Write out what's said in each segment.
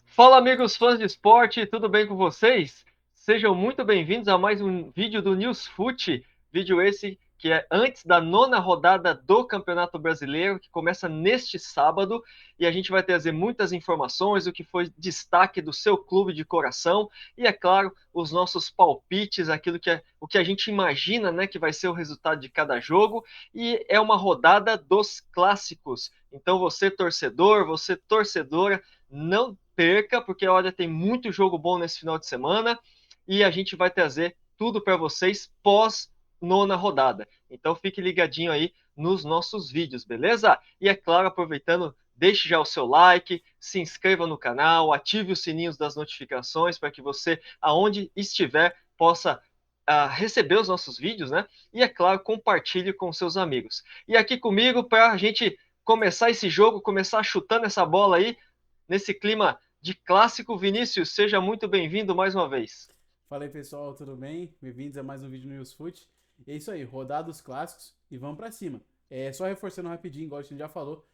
Fala, amigos fãs de esporte, tudo bem com vocês? Sejam muito bem-vindos a mais um vídeo do Newsfoot, vídeo esse que é antes da 9ª rodada do Campeonato Brasileiro, que começa neste sábado, e a gente vai trazer muitas informações, o que foi destaque do seu clube de coração, e é claro, os nossos palpites, o que a gente imagina, né, que vai ser o resultado de cada jogo, e é uma rodada dos clássicos. Então você torcedor, você torcedora, não perca, porque olha, tem muito jogo bom nesse final de semana e a gente vai trazer tudo para vocês pós 9ª rodada. Então fique ligadinho aí nos nossos vídeos, beleza? E é claro, aproveitando, deixe já o seu like, se inscreva no canal, ative os sininhos das notificações para que você, aonde estiver, possa receber os nossos vídeos, né? E é claro, compartilhe com seus amigos. E aqui comigo, para a gente começar esse jogo, começar chutando essa bola aí, nesse clima de clássico. Vinícius, seja muito bem-vindo mais uma vez. Fala aí pessoal, tudo bem? Bem-vindos a mais um vídeo no Newsfoot. É isso aí, rodada dos clássicos e vamos pra cima. Só reforçando rapidinho, igual a gente já falou,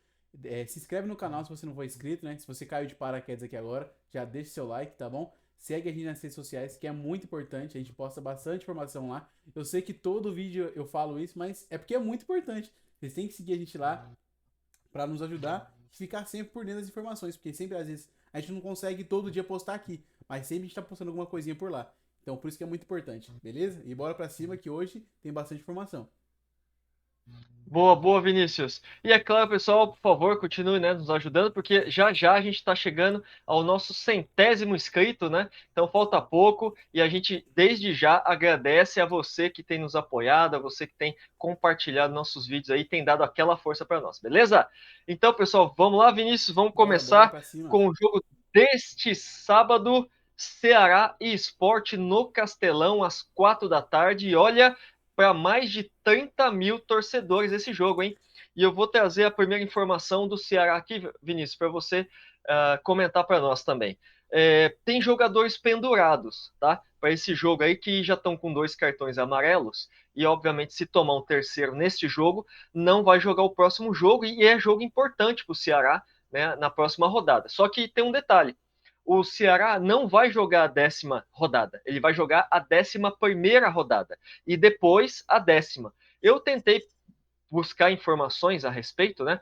se inscreve no canal se você não for inscrito, né? Se você caiu de paraquedas aqui agora, já deixa seu like, tá bom? Segue a gente nas redes sociais, que é muito importante, a gente posta bastante informação lá. Eu sei que todo vídeo eu falo isso, mas é porque é muito importante. Vocês têm que seguir a gente lá para nos ajudar e ficar sempre por dentro das informações, porque sempre às vezes a gente não consegue todo dia postar aqui, mas sempre a gente tá postando alguma coisinha por lá. Então por isso que é muito importante, beleza? E bora pra cima que hoje tem bastante informação. Boa, boa, Vinícius. E é claro, pessoal, por favor, continue, né, nos ajudando, porque já já a gente está chegando ao nosso 100º inscrito, né? Então falta pouco e a gente desde já agradece a você que tem nos apoiado, a você que tem compartilhado nossos vídeos aí, tem dado aquela força para nós, beleza? Então, pessoal, vamos lá, Vinícius, vamos Bora começar pra cima. com o jogo deste sábado, Ceará e Sport no Castelão às 4 da tarde. E olha, para mais de 30 mil torcedores esse jogo, hein? E eu vou trazer a primeira informação do Ceará aqui, Vinícius, para você comentar para nós também. Tem jogadores pendurados, tá? Para esse jogo aí que já estão com 2 cartões amarelos e, obviamente, se tomar um terceiro neste jogo, não vai jogar o próximo jogo e é jogo importante para o Ceará, né, na próxima rodada. Só que tem um detalhe: o Ceará não vai jogar a 10ª rodada, ele vai jogar a 11ª rodada e depois a 10ª. Eu tentei buscar informações a respeito, né?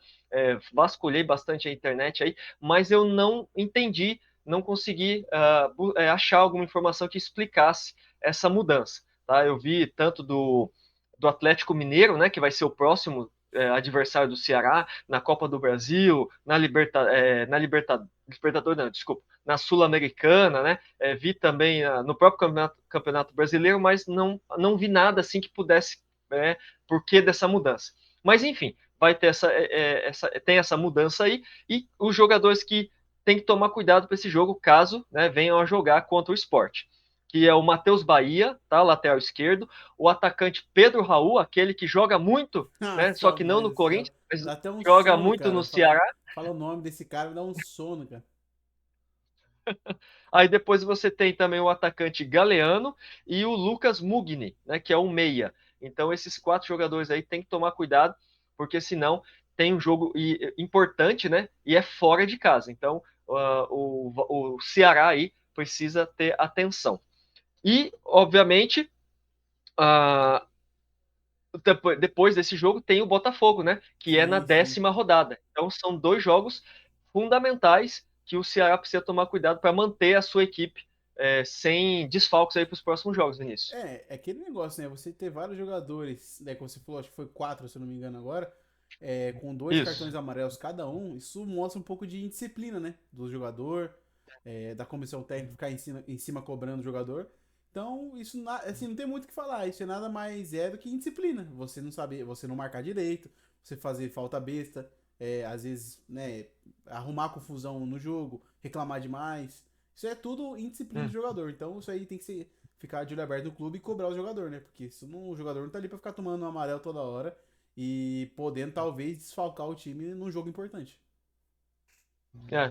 Vasculhei bastante a internet aí, mas eu não entendi, não consegui achar alguma informação que explicasse essa mudança. Tá? Eu vi tanto do Atlético Mineiro, né, que vai ser o próximo adversário do Ceará na Copa do Brasil, na Libertadores, não, desculpa, na Sul-Americana, né? Vi também no próprio Campeonato Brasileiro, mas não vi nada assim que pudesse por que dessa mudança. Mas enfim, vai ter tem essa mudança aí, e os jogadores que tem que tomar cuidado para esse jogo, caso, né, venham a jogar contra o Sport, que é o Matheus Bahia, tá, lateral esquerdo, o atacante Pedro Raul, aquele que joga muito, né, só que não Rapaz no do céu. Corinthians, mas Dá até um joga sono, muito no cara. Ceará. Fala o nome desse cara, dá um sono, cara. Aí depois você tem também o atacante Galeano e o Lucas Mugni, né, que é um meia. Então esses 4 jogadores aí tem que tomar cuidado, porque senão tem um jogo importante, né, e é fora de casa. Então o Ceará aí precisa ter atenção. E, obviamente, uh, depois desse jogo tem o Botafogo, né, que é na Sim, sim. 10ª rodada. Então são 2 jogos fundamentais que o Ceará precisa tomar cuidado para manter a sua equipe sem desfalques aí para os próximos jogos, Vinícius. É aquele negócio, né? Você ter vários jogadores, né? Como você falou, acho que foi quatro, se eu não me engano agora, com dois Isso. cartões amarelos cada um, isso mostra um pouco de indisciplina, né? Do jogador, da comissão técnica ficar em cima cobrando o jogador. Então, isso assim, não tem muito o que falar. Isso é nada mais do que indisciplina. Você não saber, você não marcar direito, você fazer falta besta, às vezes, né, arrumar confusão no jogo, reclamar demais. Isso é tudo indisciplina do Hum. jogador. Então, isso aí tem que ser ficar de olho aberto no clube e cobrar o jogador, né? Porque o jogador não tá ali pra ficar tomando um amarelo toda hora e podendo talvez desfalcar o time num jogo importante.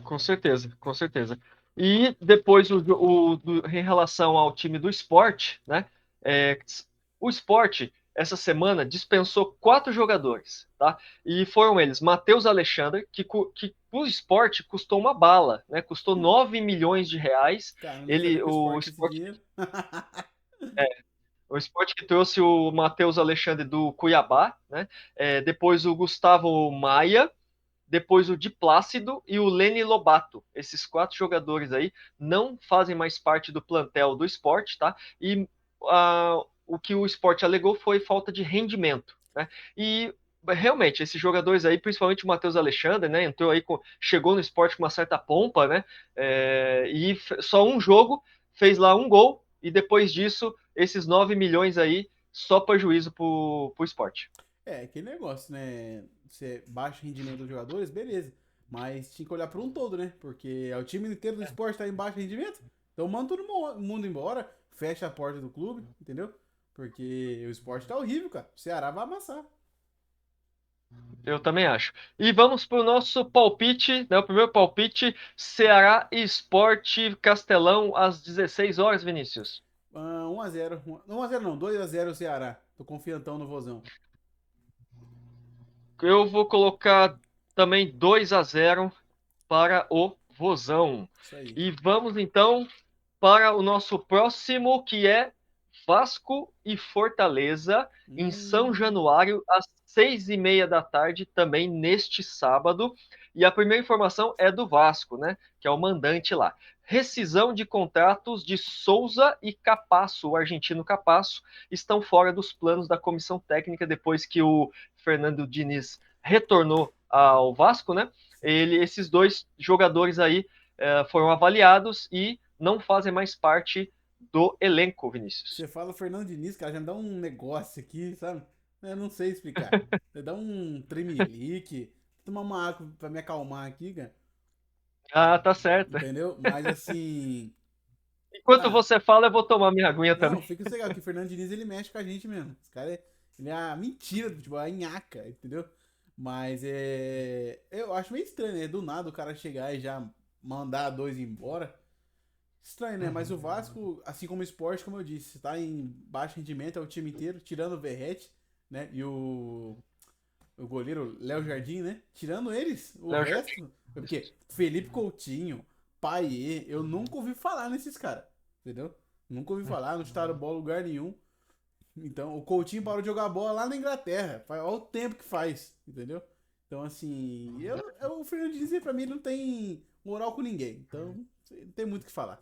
Com certeza, com certeza. E depois em relação ao time do esporte, né? É, o esporte essa semana dispensou 4 jogadores, tá? E foram eles, Matheus Alexandre, que o Sport custou uma bala, né? Custou 9 milhões de reais. Cara, eu nem sabia que o O esporte tinha esse Sport, dinheiro. o Sport que trouxe o Matheus Alexandre do Cuiabá, né? Depois o Gustavo Maia, depois o Di Plácido e o Leni Lobato. Esses 4 jogadores aí não fazem mais parte do plantel do Sport, tá? E o que o Sport alegou foi falta de rendimento, né? E realmente, esses jogadores aí, principalmente o Matheus Alexandre, né? Entrou aí, chegou no Sport com uma certa pompa, né? E só um jogo, fez lá um gol, e depois disso, esses 9 milhões aí, só prejuízo pro Sport. É, aquele negócio, né? Você baixa o rendimento dos jogadores, beleza. Mas tinha que olhar para um todo, né? Porque o time inteiro do esporte tá em baixo rendimento. Então manda todo mundo embora, fecha a porta do clube, entendeu? Porque o esporte tá horrível, cara. O Ceará vai amassar. Eu também acho. E vamos para o nosso palpite, né? O primeiro palpite: Ceará e Sport Castelão às 16 horas, Vinícius. 1x0. 1x0 não, 2x0 o Ceará. Tô confiantão no Vozão. Eu vou colocar também 2-0 para o Vozão. Isso aí. E vamos então para o nosso próximo, que é Vasco e Fortaleza, em São Hum, Januário, às 6h30 da tarde, também neste sábado. E a primeira informação é do Vasco, né? Que é o mandante lá. Rescisão de contratos de Souza e Capasso, o argentino Capasso, estão fora dos planos da comissão técnica depois que o Fernando Diniz retornou ao Vasco, né? Esses dois jogadores aí foram avaliados e não fazem mais parte do elenco, Vinícius. você fala Fernando Diniz, cara, já me dá um negócio aqui, sabe? Eu não sei explicar. Você dá um tremelique. Vou tomar uma água pra me acalmar aqui, cara. Ah, tá certo. Entendeu? Mas assim. Enquanto Ah, você fala, eu vou tomar minha aguinha não, também. fica legal que o Fernando Diniz ele mexe com a gente mesmo. Esse cara ele é a mentira do futebol, é a nhaca, entendeu? Mas é. Eu acho meio estranho, né? Do nada o cara chegar e já mandar dois embora. Estranho, né? Mas o Vasco, assim como o Sport, como eu disse, tá em baixo rendimento, é o time inteiro, tirando o Verratti, né? E o goleiro Léo Jardim, né? Tirando eles, o Léo Jardim. resto. É porque Felipe Coutinho, Paier, eu nunca ouvi falar nesses caras, entendeu? Nunca ouvi falar, não chutaram bola em lugar nenhum. Então, o Coutinho parou de jogar bola lá na Inglaterra. Olha o tempo que faz, entendeu? Então, assim, o Fernando Diniz, pra mim, ele não tem moral com ninguém. Então, não tem muito o que falar.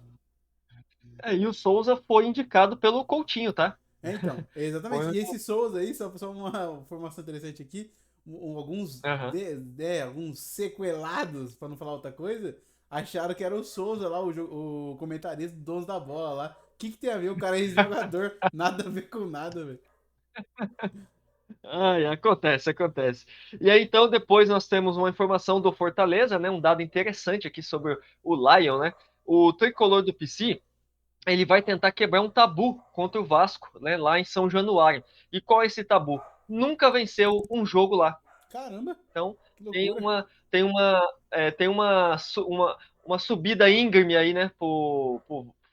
E o Souza foi indicado pelo Coutinho, tá? É, então, exatamente. Foi... E esse Souza aí, só uma informação interessante aqui, Uhum. alguns sequelados, pra não falar outra coisa, acharam que era o Souza lá, o comentarista do Donos da Bola lá. O que tem a ver? O cara é ex-jogador, nada a ver com nada, velho. Ai, acontece, acontece. E aí, então, depois nós temos uma informação do Fortaleza, né? Um dado interessante aqui sobre o Lion, né? O tricolor do PC, ele vai tentar quebrar um tabu contra o Vasco, né? Lá em São Januário. E qual é esse tabu? Nunca venceu um jogo lá. Caramba, Então, que tem loucura. uma, tem uma, tem uma subida íngreme aí, né, pro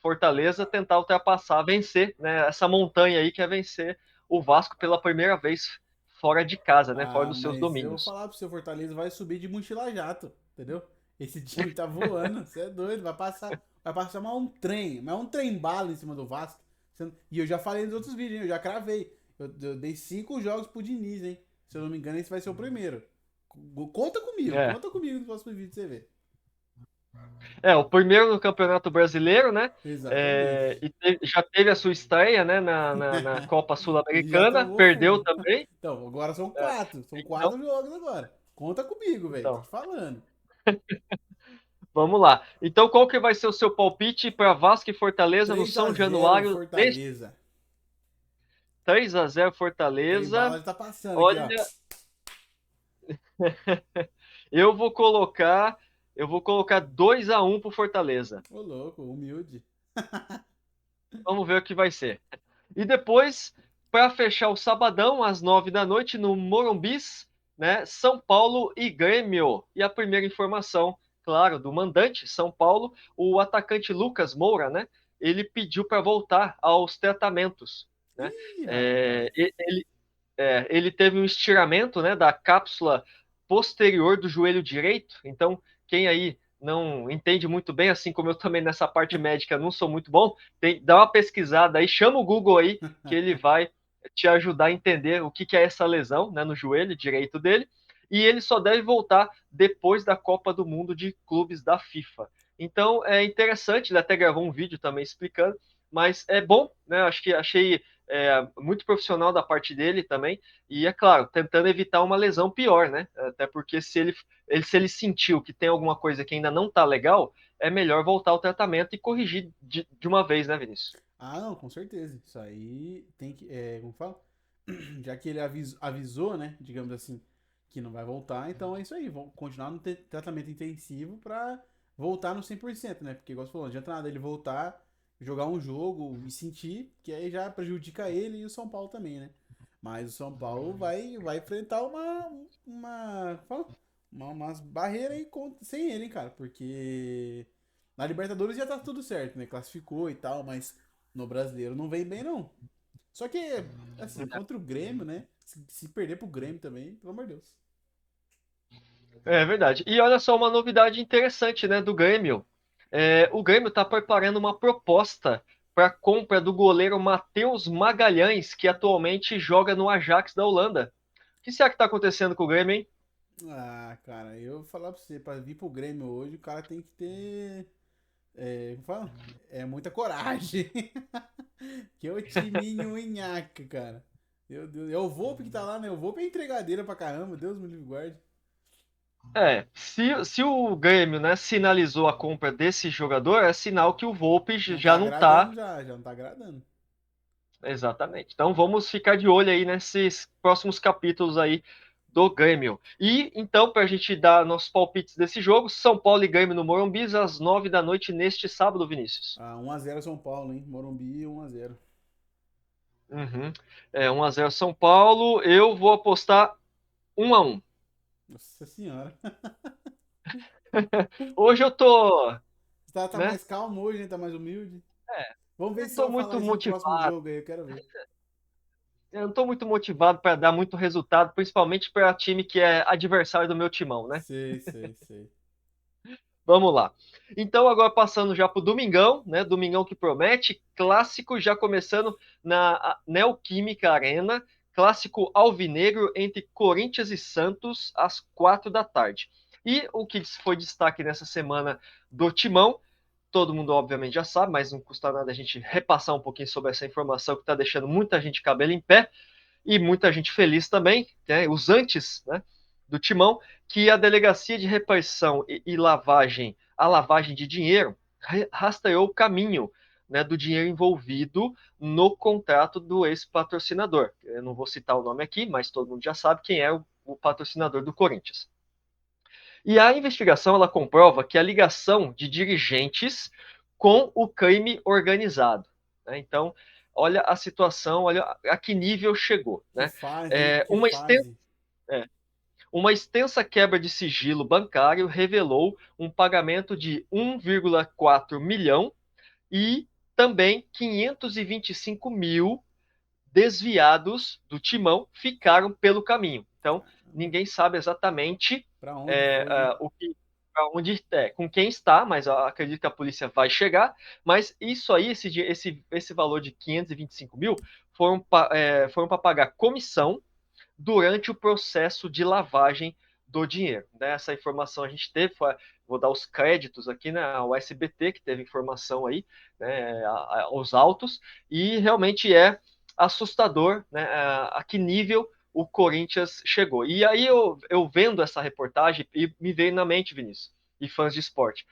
Fortaleza tentar ultrapassar, vencer, né, essa montanha aí que é vencer o Vasco pela primeira vez fora de casa, né, fora Ah, dos seus mas eu vou domínios. falar pro seu Fortaleza, vai subir de mochila jato, entendeu? Esse time tá voando, você é doido, vai passar mais um trem bala em cima do Vasco. E eu já falei nos outros vídeos, hein? Eu já cravei. Eu dei 5 jogos pro Diniz, hein? Se eu não me engano, esse vai ser o primeiro. É, Conta comigo no próximo vídeo pra você ver. o primeiro no Campeonato Brasileiro, né, Exatamente. já teve a sua estreia, né, na Copa E já Sul-Americana, tomou perdeu fumo. também. Então, agora são É, quatro. São então, 4 jogos agora. Conta comigo, velho. Tô então, te falando. vamos lá. Então, qual que vai ser o seu palpite para Vasco e Fortaleza no três a São zero Januário neste Fortaleza. 3-0 Trem Fortaleza? bala já tá passando aqui, ó. Olha, eu vou colocar, eu vou colocar 2-1 pro Fortaleza. Ô, louco, humilde. Vamos ver o que vai ser. E depois, para fechar o sabadão às 9 da noite no Morumbis, né, São Paulo e Grêmio. E a primeira informação, claro, do mandante São Paulo, o atacante Lucas Moura, né? Ele pediu para voltar aos tratamentos. né? Ih, É, rapaz. ele teve um estiramento, né, da cápsula posterior do joelho direito. Então, quem aí não entende muito bem, assim como eu também nessa parte médica não sou muito bom, dá uma pesquisada aí, chama o Google aí, que ele vai te ajudar a entender o que é essa lesão, né, no joelho direito dele. E ele só deve voltar depois da Copa do Mundo de Clubes da FIFA. Então é interessante, ele até gravou um vídeo também explicando, mas é bom, né? Achei muito profissional da parte dele também. E é claro, tentando evitar uma lesão pior, né? Até porque se ele sentiu que tem alguma coisa que ainda não está legal, é melhor voltar ao tratamento e corrigir de uma vez, né, Vinícius? Ah, não, com certeza. Isso aí tem que. Como fala? Já que ele avisou, né? Digamos assim, que não vai voltar, então é isso aí. Vão continuar no tratamento intensivo pra voltar no 100%, né? Porque, igual você falou, não adianta nada ele voltar, jogar um jogo e sentir, que aí já prejudica ele e o São Paulo também, né? Mas o São Paulo vai enfrentar fala? Umas barreiras aí sem ele, hein, cara? Porque na Libertadores já tá tudo certo, né? Classificou e tal, mas no brasileiro não vem bem, não. Só que, assim, contra o Grêmio, né? Se perder pro Grêmio também, pelo amor de Deus. É verdade. E olha só uma novidade interessante, né, do Grêmio. O Grêmio está preparando uma proposta para a compra do goleiro Matheus Magalhães, que atualmente joga no Ajax da Holanda. O que será que está acontecendo com o Grêmio, hein? Ah, cara, eu vou falar pra você, pra vir pro Grêmio hoje, o cara tem que ter. Como fala? Muita coragem. Que é o timinho nhaca, cara. Meu Deus. É o Volpe que tá lá, né? O Volpe é entregadeira pra caramba. Deus me livre e guarde. Se o Grêmio, né, sinalizou a compra desse jogador, é sinal que o Volpe Não tá já não agradando está. já não tá agradando. Exatamente. Então vamos ficar de olho aí nesses próximos capítulos aí do Grêmio. E então, para a gente dar nossos palpites desse jogo, São Paulo e Grêmio no Morumbi às 9 da noite neste sábado, Vinícius. Ah, 1x0 São Paulo, hein? Morumbi 1x0. Uhum. 1-0 São Paulo. Eu vou apostar 1-1. Nossa senhora. Hoje eu tô, Você tá né? mais calmo hoje, né? Tá mais humilde. É, Vamos ver eu se você tô vai falar muito isso no próximo motivado. jogo aí, eu quero ver. Eu não tô muito motivado para dar muito resultado, principalmente para time que é adversário do meu timão, né? Sei, sei, sei. Vamos lá. Então, agora passando já para o Domingão, né? Domingão que promete, clássico já começando na Neoquímica Arena, clássico alvinegro entre Corinthians e Santos às 4 da tarde. E o que foi destaque nessa semana do Timão, todo mundo obviamente já sabe, mas não custa nada a gente repassar um pouquinho sobre essa informação que está deixando muita gente cabelo em pé e muita gente feliz também, né, os antes, né, do Timão, que a Delegacia de Repressão e Lavagem, a lavagem de dinheiro, rastreou o caminho, né, do dinheiro envolvido no contrato do ex-patrocinador. Eu não vou citar o nome aqui, mas todo mundo já sabe quem é o patrocinador do Corinthians. E a investigação ela comprova que a ligação de dirigentes com o crime organizado. Né? Então, olha a situação, olha a que nível chegou. Que Né? fase, hein? É, Que uma, extensa, fase. é, uma extensa quebra de sigilo bancário revelou um pagamento de 1,4 milhão e também 525 mil desviados do timão ficaram pelo caminho. Então, Caramba. ninguém sabe exatamente Pra onde foi, né? o que, onde com quem está, mas eu acredito que a polícia vai chegar. Mas isso aí, esse valor de 525 mil, foram para pagar comissão durante o processo de lavagem do dinheiro. Né? Essa informação a gente teve, vou dar os créditos aqui, né, ao SBT, que teve informação aí, né, aos autos, e realmente é assustador, né, a que nível o Corinthians chegou. E aí eu vendo essa reportagem e me veio na mente, Vinícius, e fãs de esporte.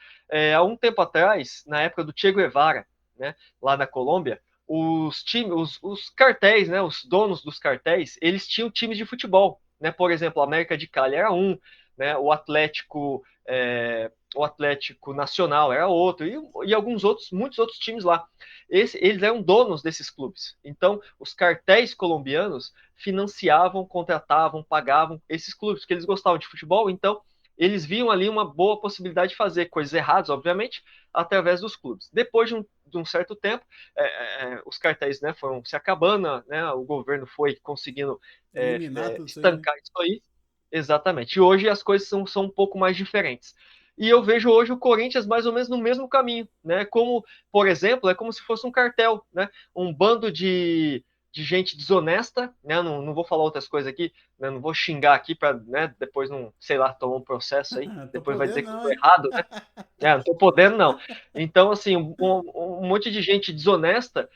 Há um tempo atrás, na época do Che Guevara, né, lá na Colômbia, os cartéis, né, os donos dos cartéis, eles tinham times de futebol, né? Por exemplo, a América de Cali era um, né? O Atlético Nacional era outro e alguns outros, muitos outros times lá. Eles eram donos desses clubes. Então, os cartéis colombianos financiavam, contratavam, pagavam esses clubes porque eles gostavam de futebol. Então, eles viam ali uma boa possibilidade de fazer coisas erradas, obviamente, através dos clubes. Depois de um certo tempo, os cartéis, né, foram se acabando, né, o governo foi conseguindo Eliminar tudo isso aí, né? estancar isso aí. Exatamente. E hoje as coisas são um pouco mais diferentes. E eu vejo hoje o Corinthians mais ou menos no mesmo caminho, né? Como, por exemplo, é como se fosse um cartel, né? Um bando de gente desonesta, né? Não vou falar outras coisas aqui, né? Não vou xingar aqui para, né, depois não, sei lá, tomar um processo aí, Tô depois vai dizer podendo que eu não, tô hein? errado, né? Não tô podendo não. Então, assim, um monte de gente desonesta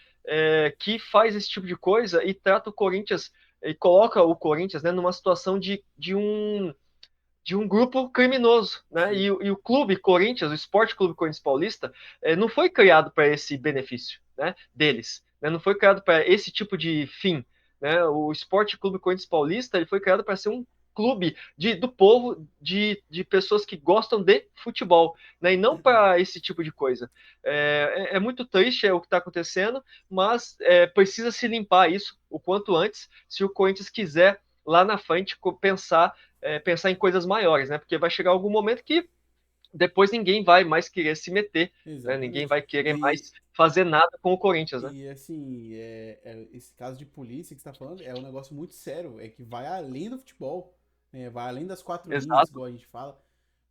que faz esse tipo de coisa e trata o Corinthians e coloca o Corinthians, né, numa situação de um grupo criminoso, né? Sim. E o clube Corinthians, o Esporte Clube Corinthians Paulista, não foi criado para esse benefício, né, deles, né? Não foi criado para esse tipo de fim, né? O Esporte Clube Corinthians Paulista ele foi criado para ser um clube do povo, de pessoas que gostam de futebol, né? E não para esse tipo de coisa. É muito triste o que está acontecendo, mas precisa se limpar isso o quanto antes, se o Corinthians quiser lá na frente pensar em coisas maiores, né? Porque vai chegar algum momento que depois ninguém vai mais querer se meter, né? Ninguém Exatamente. vai querer mais fazer nada com o Corinthians, né? E assim, esse caso de polícia que você tá falando é um negócio muito sério, é que vai além do futebol, né? Vai além das quatro linhas, Exato. igual a gente fala,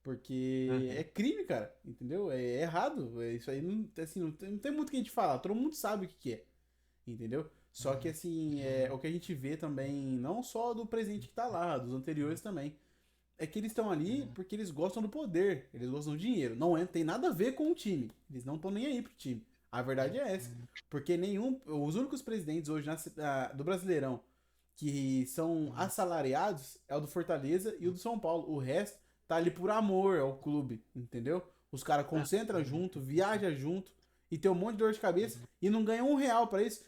porque é Uhum. crime, cara, entendeu? É errado, isso aí não, assim, não tem muito o que a gente falar, todo mundo sabe o que que é, entendeu? Só que assim, o que a gente vê também, não só do presidente que tá lá, dos anteriores também, é que eles estão ali porque eles gostam do poder, eles gostam do dinheiro. Não tem nada a ver com o time. Eles não estão nem aí pro time. A verdade é essa. Porque os únicos presidentes hoje do Brasileirão que são assalariados é o do Fortaleza e o do São Paulo. O resto tá ali por amor ao clube, entendeu? Os caras concentram junto, viajam junto e tem um monte de dor de cabeça e não ganham R$ 1 para isso.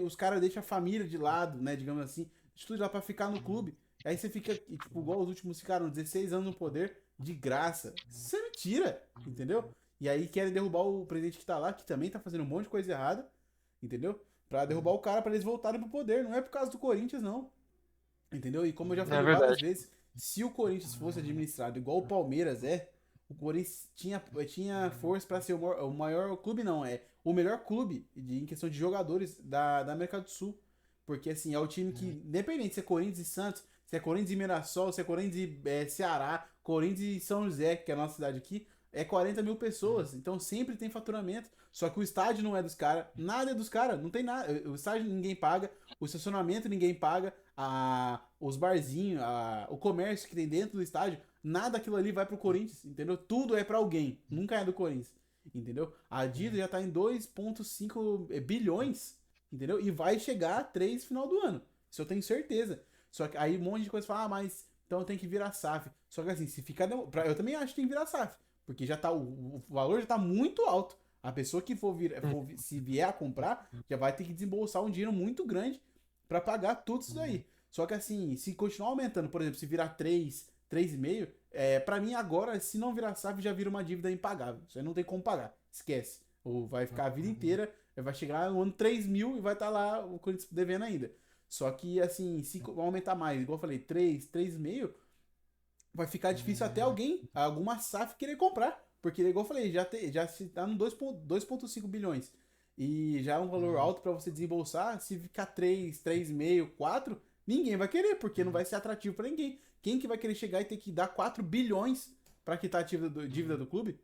Os caras deixam a família de lado, né? Digamos assim, de tudo lá pra ficar no clube. Aí você fica, tipo, igual os últimos ficaram 16 anos no poder, de graça. Isso é mentira, entendeu? E aí querem derrubar o presidente que tá lá, que também tá fazendo um monte de coisa errada, entendeu? Pra derrubar o cara, pra eles voltarem pro poder. Não é por causa do Corinthians, não. Entendeu? E como eu já É falei várias verdade. vezes, se o Corinthians fosse administrado igual o Palmeiras o Corinthians tinha força para ser o maior clube, não, o melhor clube em questão de jogadores da América do Sul. Porque, assim, é o time que, independente se é Corinthians e Santos, se é Corinthians e Mirassol, se é Corinthians e Ceará, Corinthians e São José, que é a nossa cidade aqui, é 40 mil pessoas. Então sempre tem faturamento. Só que o estádio não é dos caras, nada é dos caras, não tem nada. O estádio ninguém paga, o estacionamento ninguém paga, os barzinhos, o comércio que tem dentro do estádio, nada daquilo ali vai pro Corinthians, entendeu? Tudo é para alguém, nunca é do Corinthians, entendeu? A Adidas já tá em 2,5 bilhões, entendeu? E vai chegar a 3 no final do ano, isso eu tenho certeza. Só que aí um monte de coisa fala, mas então tem que virar SAF. Só que assim, se ficar. Eu também acho que tem que virar SAF, porque já tá, o valor já tá muito alto. A pessoa que se vier a comprar, já vai ter que desembolsar um dinheiro muito grande para pagar tudo isso daí. Só que assim, se continuar aumentando, por exemplo, se virar 3,5, para mim agora, se não virar SAF, já vira uma dívida impagável. Isso aí não tem como pagar. Esquece. Ou vai ficar a vida inteira, vai chegar no ano 3 mil e vai estar lá o Corinthians devendo ainda. Só que assim, se aumentar mais, igual eu falei, 3,5, vai ficar difícil até alguma SAF querer comprar. Porque, igual eu falei, já se tá no 2,5 bilhões. E já é um valor alto para você desembolsar. Se ficar 3,5, 4, ninguém vai querer, porque não vai ser atrativo para ninguém. Quem que vai querer chegar e ter que dar 4 bilhões para quitar a dívida do clube?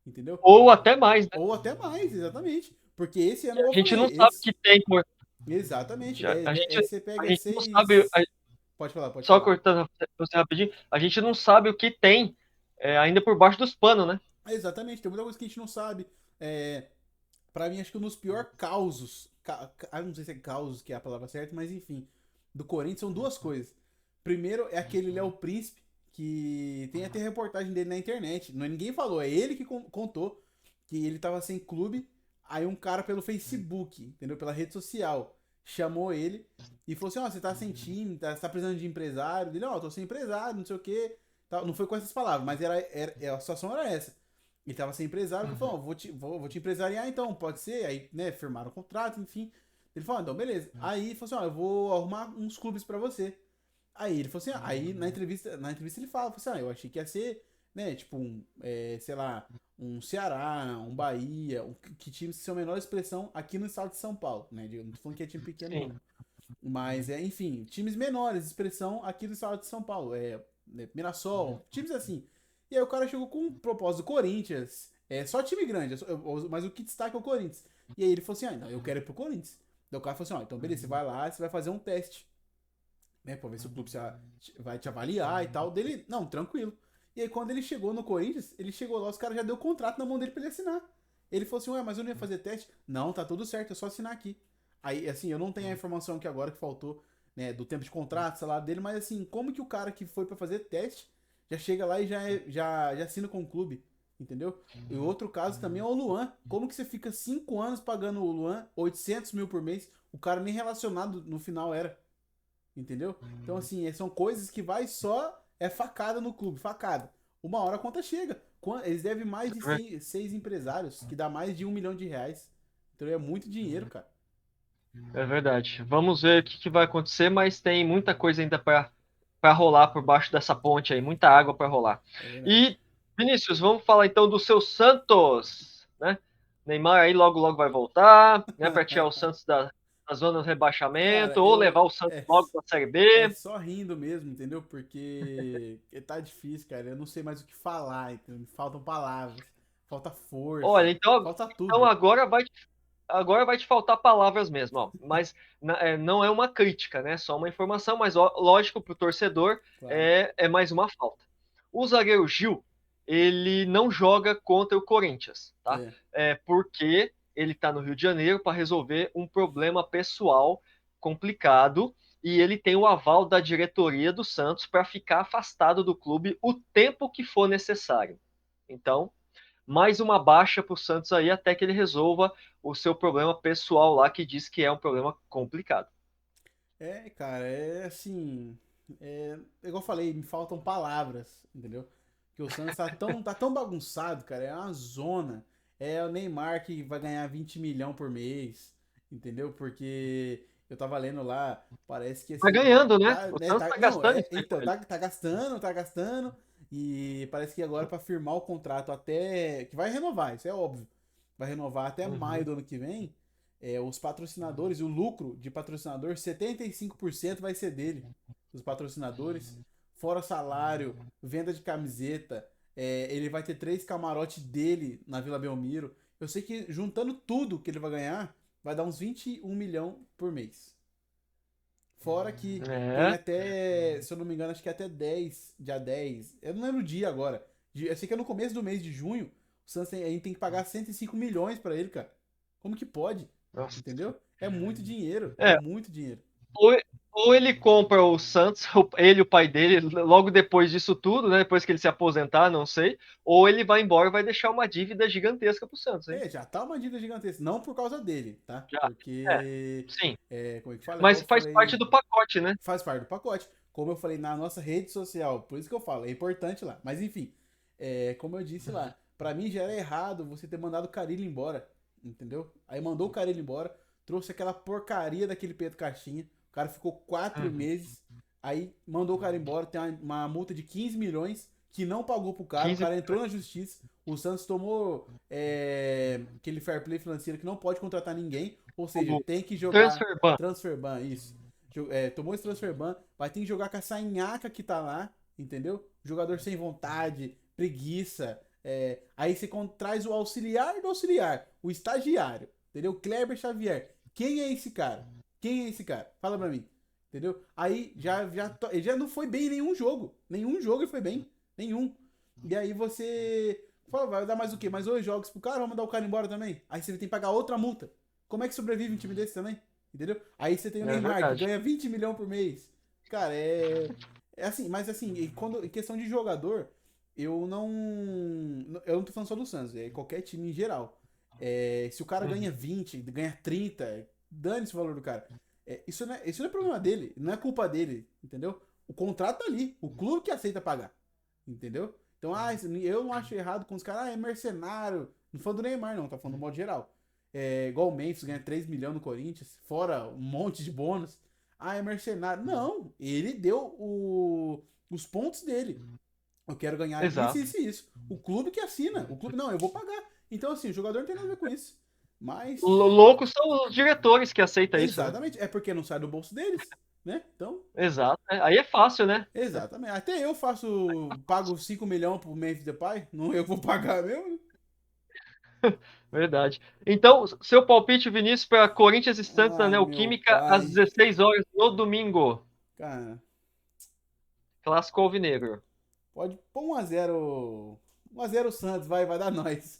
Entendeu? Ou até mais, né? Ou até mais, exatamente. Porque esse ano, igual A eu gente falei, não sabe o que tem por. exatamente. Você A pega gente não sabe. seis. Pode falar, pode Só falar. cortando você rapidinho, a gente não sabe o que tem ainda por baixo dos panos, né? Exatamente, tem muita coisa que a gente não sabe. É, Pra mim, acho que um dos piores causos. Não sei se é causos que é a palavra certa, mas enfim. Do Corinthians são duas coisas. Primeiro é aquele Léo Príncipe, que tem até reportagem dele na internet. Não, ninguém falou, é ele que contou que ele tava sem clube. Aí um cara pelo Facebook, entendeu? Pela rede social, chamou ele e falou assim: Ó, você tá sem time, você tá precisando de empresário? Ele, ó, tô sem empresário, não sei o quê. Não foi com essas palavras, mas a situação era essa. Ele tava sem empresário, ele falou, vou te empresariar então, pode ser? Aí, né, firmaram o contrato, enfim. Ele falou, então, beleza. Aí ele falou assim, ó, eu vou arrumar uns clubes pra você. Aí ele falou assim, aí na entrevista ele falou assim, eu achei que ia ser né? Tipo, sei lá, um Ceará, um Bahia, que times que são menor expressão aqui no estado de São Paulo, né? Eu não tô falando que é time pequeno, Sim. não. Mas, enfim, times menores de expressão aqui do estado de São Paulo. Né, Mirassol, times assim. E aí o cara chegou com um propósito do Corinthians. É só time grande, mas o que destaca é o Corinthians. E aí ele falou assim: ah, não, eu quero ir pro Corinthians. Daí o cara falou assim: ó, então beleza, você vai lá, você vai fazer um teste, né, pra ver se o clube vai te avaliar e tal. Dele, não, tranquilo. E aí quando ele chegou no Corinthians, ele chegou lá, os caras já deu o contrato na mão dele pra ele assinar. Ele falou assim: ué, mas eu não ia fazer teste? Não, tá tudo certo, é só assinar aqui. Aí, assim, eu não tenho a informação aqui agora que faltou, né, do tempo de contrato, salário dele, mas assim, como que o cara que foi pra fazer teste já chega lá e já assina com o clube? Entendeu? E outro caso também é o Luan. Como que você fica 5 anos pagando o Luan 800 mil por mês? O cara nem relacionado no final era. Entendeu? Então, assim, são coisas que vai só. É facada no clube, facada. Uma hora a conta chega. Eles devem mais de seis empresários, que dá mais de R$ 1 milhão. Então é muito dinheiro, cara. É verdade. Vamos ver o que vai acontecer, mas tem muita coisa ainda para rolar por baixo dessa ponte aí, muita água para rolar. É verdade. E Vinícius, vamos falar então do seu Santos, né? Neymar aí logo logo vai voltar, né, para tirar o Santos da zona de Cara, rebaixamento ou levar o Santos logo para a Série é B. só rindo mesmo, entendeu? Porque tá difícil, cara. Eu não sei mais o que falar, entendeu? Me faltam palavras, falta Olha, força, então, falta então tudo. agora vai te faltar palavras mesmo, ó. Mas não é uma crítica, né? Só uma informação, mas ó, lógico, para o torcedor Claro. é mais uma falta. O zagueiro Gil, ele não joga contra o Corinthians, tá? É. Porque ele está no Rio de Janeiro para resolver um problema pessoal complicado e ele tem o aval da diretoria do Santos para ficar afastado do clube o tempo que for necessário. Então, mais uma baixa para o Santos aí até que ele resolva o seu problema pessoal lá, que diz que é um problema complicado. Cara, é assim. Igual eu falei, me faltam palavras, entendeu? Que o Santos tá tão bagunçado, cara. É uma zona. É o Neymar que vai ganhar 20 milhões por mês, entendeu? Porque eu tava lendo lá, parece que Tá assim. ganhando, né? Tá, O né, Santos tá, tá não, gastando isso aí com então, ele. tá gastando, tá gastando. E parece que agora pra firmar o contrato até. Que vai renovar, isso é óbvio. Vai renovar até maio Uhum. do ano que vem. Os patrocinadores, o lucro de patrocinador, 75% vai ser dele, dos patrocinadores, fora salário, venda de camiseta, ele vai ter 3 camarotes dele na Vila Belmiro. Eu sei que juntando tudo que ele vai ganhar, vai dar uns 21 milhão por mês. Fora que tem É, até, se eu não me engano, acho que é até 10, dia 10. Eu não lembro o dia agora. Eu sei que é no começo do mês de junho, o Santos a gente tem que pagar 105 milhões pra ele, cara. Como que pode? nossa. Entendeu? É muito dinheiro. É É, muito dinheiro. ou, ou ele compra o Santos, ele e o pai dele, logo depois disso tudo, né? Depois que ele se aposentar, não sei. Ou ele vai embora e vai deixar uma dívida gigantesca pro Santos, hein? Já tá uma dívida gigantesca. Não por causa dele, tá? Já. É, Porque, sim. como é que fala? Igual Mas eu faz parte falei, do pacote, né? faz parte do pacote. Como eu falei na nossa rede social. Por isso que eu falo, é importante lá. Mas enfim, como eu disse lá, pra mim já era errado você ter mandado o Carilho embora. Entendeu? Aí mandou o Carilho embora, trouxe aquela porcaria daquele Pedro Caixinha. O cara ficou 4 meses. Aí mandou o cara embora, tem uma multa de 15 milhões que não pagou pro cara. O 15. cara entrou na justiça. O Santos tomou aquele fair play financeiro que não pode contratar ninguém. Ou seja, O tem que jogar transfer ban. transfer ban, isso. Tomou esse transfer ban, vai ter que jogar com essa nhaca que tá lá, entendeu? Jogador sem vontade, preguiça. Aí você traz o auxiliar do auxiliar, o estagiário, entendeu? Kleber Xavier. Quem é esse cara? Quem é esse cara? Fala pra mim. Entendeu? Aí ele já não foi bem em nenhum jogo. Nenhum jogo ele foi bem. Nenhum. E aí você fala, vai dar mais o quê? Mais 2 jogos pro cara, vamos mandar o cara embora também. Aí você tem que pagar outra multa. Como é que sobrevive um time desse também? Entendeu? Aí você tem o É Neymar, que verdade. ganha 20 milhões por mês. Cara, é assim, mas assim, em questão de jogador, eu não tô falando só do Santos, é qualquer time em geral. Se o cara Uhum. ganha 20, ganha 30, dane-se o valor do cara. Isso não é problema dele, não é culpa dele, entendeu? O contrato tá ali, o clube que aceita pagar, entendeu? Então, eu não acho errado com os caras, é mercenário. Não falando do Neymar, não, tá falando do modo geral. Igual o Memphis ganha 3 milhões no Corinthians, fora um monte de bônus. É mercenário. Não, ele deu os pontos dele. Eu quero ganhar isso, Exato. isso e isso. O clube que assina. O clube, não, eu vou pagar. Então, assim, o jogador não tem nada a ver com isso. Mas, Loucos são os diretores que aceitam isso, né? exatamente, é porque não sai do bolso deles, né? Então, Exato. Aí é fácil, né? exatamente. Até eu pago 5 milhões pro Memphis Depay, não eu vou pagar mesmo, né? Verdade. Então, seu palpite, Vinícius, para Corinthians e Santos na Ai, meu Neoquímica às pai. 16 horas no domingo. Cara, Clássico Alvinegro. pode pôr 1x0. 1x0 Santos, vai dar nós.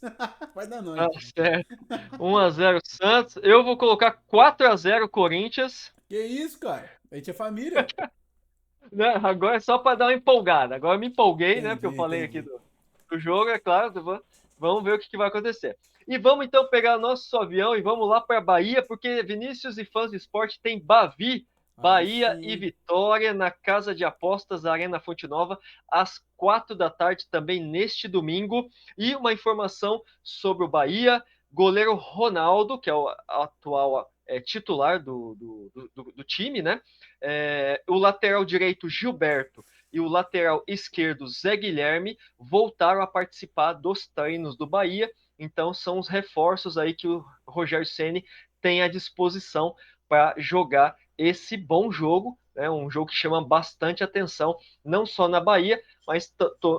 Vai dar Tá nós. certo. 1-0 Santos. Eu vou colocar 4-0 Corinthians. Que isso, cara? A gente é família. Né? Agora é só para dar uma empolgada. Agora eu me empolguei, né? Porque eu Entendi, falei aqui entendi. do jogo, é claro. Vamos ver o que vai acontecer. E vamos então pegar nosso avião e vamos lá para a Bahia, porque Vinícius e fãs de esporte tem Bavi, Aí Bahia e sim. Vitória na Casa de Apostas Arena Fonte Nova, às 4 da tarde, também neste domingo. E uma informação sobre o Bahia: goleiro Ronaldo, que é o atual titular do time, né? O lateral direito Gilberto e o lateral esquerdo Zé Guilherme voltaram a participar dos treinos do Bahia. Então são os reforços aí que o Rogério Ceni tem à disposição para jogar esse bom jogo, né? Um jogo que chama bastante atenção, não só na Bahia, mas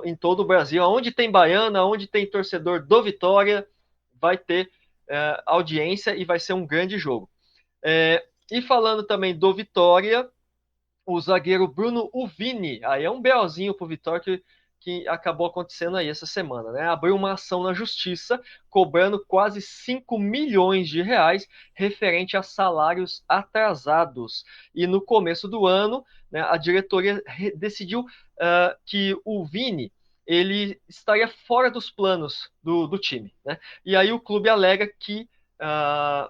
em todo o Brasil. Onde tem baiana, onde tem torcedor do Vitória, vai ter audiência e vai ser um grande jogo. E falando também do Vitória, o zagueiro Bruno Uvini, aí é um BOzinho pro Vitória que acabou acontecendo aí essa semana, né? Abriu uma ação na justiça cobrando quase 5 milhões de reais referente a salários atrasados. E no começo do ano, né, a diretoria decidiu que o Vini ele estaria fora dos planos do time, né? E aí o clube alega que uh,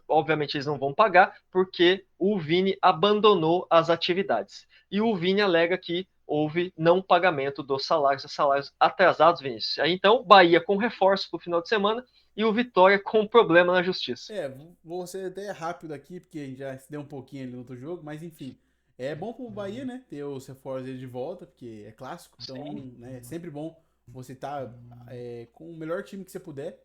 obviamente eles não vão pagar porque o Vini abandonou as atividades. E o Vini alega que houve não pagamento dos salários atrasados, Vinícius. Aí então, Bahia com reforço para o final de semana e o Vitória com problema na justiça. É, vou ser até rápido aqui, porque a gente já se deu um pouquinho ali no outro jogo, mas enfim. É bom pro Bahia, né? Ter o reforços dele de volta, porque é clássico, então, Sim. né, é sempre bom você estar com o melhor time que você puder.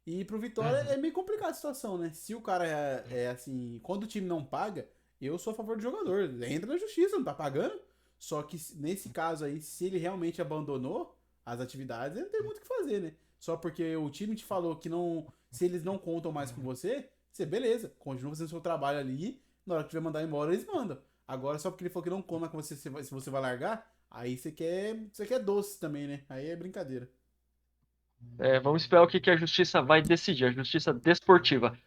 E pro Vitória Uhum. é meio complicada a situação, né? Se o cara é assim, quando o time não paga, eu sou a favor do jogador. Entra na justiça, não tá pagando. Só que nesse caso aí, se ele realmente abandonou as atividades, ele não tem muito o que fazer, né? Só porque o time te falou que não, se eles não contam mais com você, você beleza, continua fazendo seu trabalho ali. Na hora que tiver mandar embora, eles mandam. Agora, só porque ele falou que não conta com você, se você vai largar, aí você quer doce também, né? Aí é brincadeira. Vamos esperar o que a justiça vai decidir, a justiça desportiva.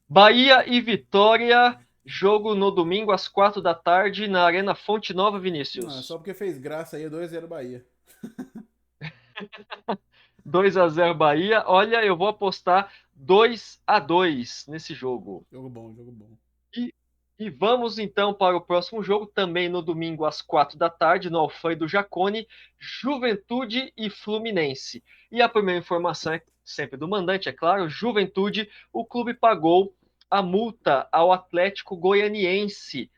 Bahia e Vitória, jogo no domingo às 4 da tarde na Arena Fonte Nova, Não, só Vinícius. porque fez graça aí é 2x0 Bahia. 2-0 Bahia. Olha, eu vou apostar 2-2 nesse jogo. Jogo bom, jogo bom. E, e vamos então para o próximo jogo, também no domingo às 4 da tarde, no Alfredo Jaconi, Juventude e Fluminense. E a primeira informação é sempre do mandante, é claro, Juventude, o clube pagou a multa ao Atlético Goianiense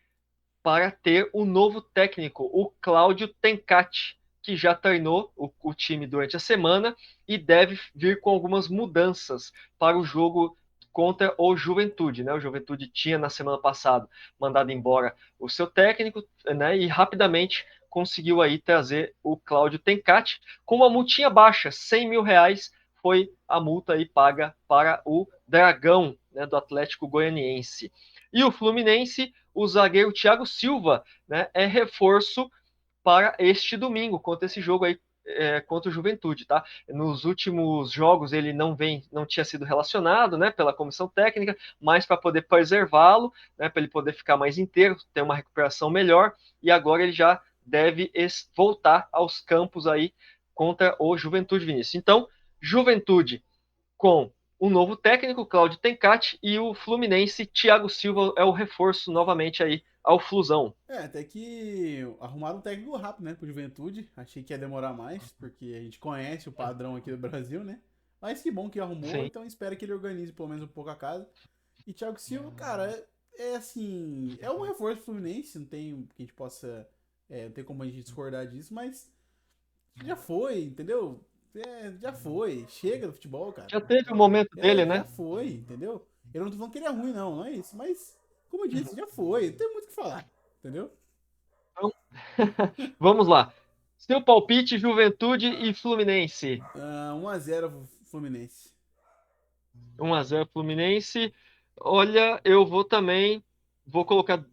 para ter um novo técnico, o Cláudio Tencati, que já treinou o time durante a semana e deve vir com algumas mudanças para o jogo contra o Juventude, né? O Juventude tinha na semana passada mandado embora o seu técnico, né? E rapidamente conseguiu aí trazer o Cláudio Tencati com uma multinha baixa, 100 mil reais foi a multa aí paga para o Dragão, né, do Atlético Goianiense. E o Fluminense, o zagueiro Thiago Silva, né, é reforço para este domingo, contra esse jogo aí, contra o Juventude, tá? Nos últimos jogos ele não tinha sido relacionado, né, pela comissão técnica, mas para poder preservá-lo, né, para ele poder ficar mais inteiro, ter uma recuperação melhor, e agora ele já deve voltar aos campos aí contra o Juventude, Vinícius. Então, Juventude com o novo técnico, Cláudio Tencati, e o Fluminense, Thiago Silva, é o reforço novamente aí ao Flusão. Até que arrumaram um técnico rápido, né, pro Juventude. Achei que ia demorar mais, porque a gente conhece o padrão aqui do Brasil, né? Mas que bom que arrumou, Sim. então espero que ele organize pelo menos um pouco a casa. E Thiago Silva, cara, é assim, é um reforço pro Fluminense, não tem que a gente possa, não tem como a gente discordar disso, mas já foi, entendeu? Já foi. Chega do futebol, cara. Já teve o momento dele, Já né? foi, entendeu? Eu não tô falando que ele é ruim, não é isso. Mas, como eu disse, Uhum. já foi. Não tem muito o que falar, entendeu? Então, vamos lá. Seu palpite, Juventude e Fluminense. 1-0 Fluminense. 1-0 Fluminense. Olha, eu vou também. Vou colocar.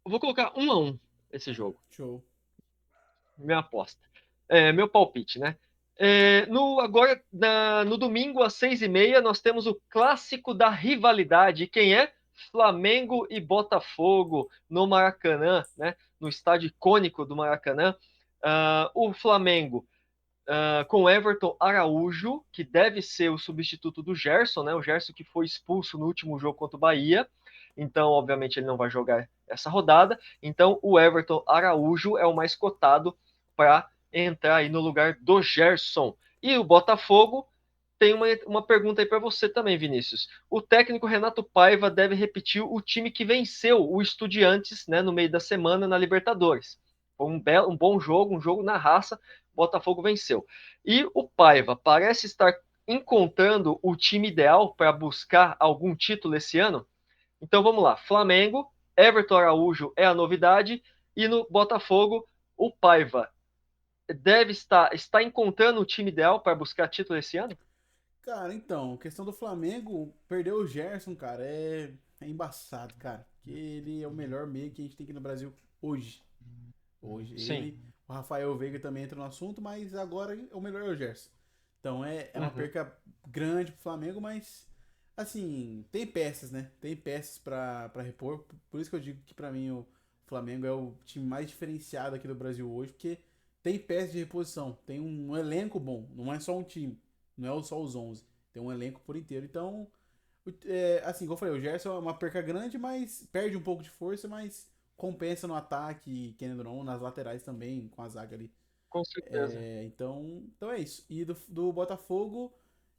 Vou colocar 1-1 esse jogo. Show. Minha aposta. Meu palpite, né? Agora, no domingo, às 6h30, nós temos o clássico da rivalidade. E quem é? Flamengo e Botafogo no Maracanã, né? No estádio icônico do Maracanã. O Flamengo com Everton Araújo, que deve ser o substituto do Gerson, né? O Gerson que foi expulso no último jogo contra o Bahia. Então, obviamente, ele não vai jogar essa rodada. Então, o Everton Araújo é o mais cotado para entrar aí no lugar do Gerson. E o Botafogo tem uma pergunta aí para você também, Vinícius. O técnico Renato Paiva deve repetir o time que venceu o Estudiantes, né, no meio da semana na Libertadores. Foi um bom jogo, um jogo na raça. Botafogo venceu. E o Paiva parece estar encontrando o time ideal para buscar algum título esse ano. Então vamos lá: Flamengo, Everton Araújo é a novidade, e no Botafogo, o Paiva está encontrando o time ideal para buscar título esse ano? Cara, então, questão do Flamengo, perdeu o Gerson, cara, é embaçado, cara. Que ele é o melhor meio que a gente tem aqui no Brasil hoje. Hoje, Sim. o Rafael Veiga também entra no assunto, mas agora o melhor é o Gerson. Então é uma Uhum. perca grande pro Flamengo, mas assim, tem peças, né? Tem peças pra repor. Por isso que eu digo que pra mim o Flamengo é o time mais diferenciado aqui do Brasil hoje, porque tem peças de reposição, tem um elenco bom, não é só um time, não é só os 11, tem um elenco por inteiro. Então, assim, como eu falei, o Gerson é uma perca grande, mas perde um pouco de força, mas compensa no ataque, querendo ou não, nas laterais também, com a zaga ali. Com certeza. Então é isso. E do Botafogo,